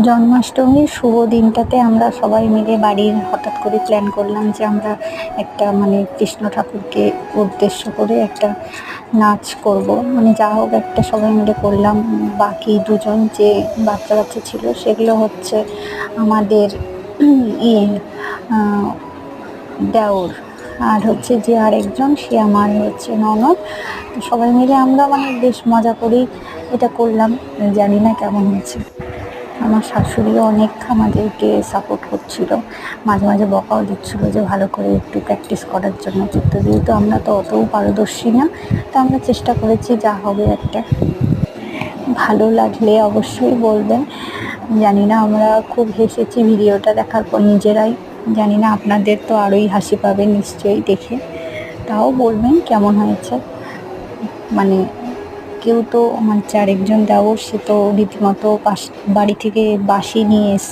জন্মাষ্টমীর শুভ দিনটাতে আমরা সবাই মিলে বাড়ির হঠাৎ করে প্ল্যান করলাম যে আমরা একটা মানে কৃষ্ণ ঠাকুরকে উদ্দেশ্য করে একটা নাচ করব, মানে যা হোক একটা সবাই মিলে করলাম। বাকি দুজন যে বাচ্চা বাচ্চা ছিল সেগুলো হচ্ছে আমাদের ইয়ে আহ, দেওর, আর হচ্ছে যে আরেকজন সে আমার হচ্ছে ননদ। তো সবাই মিলে আমরা মানে বেশ মজা করেই এটা করলাম। জানি না কেমন হয়েছে। আমার শাশুড়িও অনেক আমাদেরকে সাপোর্ট করছিল, মাঝে মাঝে বকাও দিচ্ছিল যে ভালো করে একটু প্র্যাকটিস করার জন্য। কিন্তু যেহেতু আমরা তো অতও পারদর্শী না, তো আমরা চেষ্টা করেছি যা হবে একটা। ভালো লাগলে অবশ্যই বলবেন। জানি না, আমরা খুব হেসেছি ভিডিওটা দেখার পর নিজেরাই। জানি না আপনাদের তো আরোই হাসি পাবে নিশ্চয়ই দেখে। তাও বলবেন কেমন হয়েছে। মানে কেউ তো আমার যে আরেকজন দেওর সে তো রীতিমতো বাড়ি থেকে বাঁশি নিয়ে এসছে।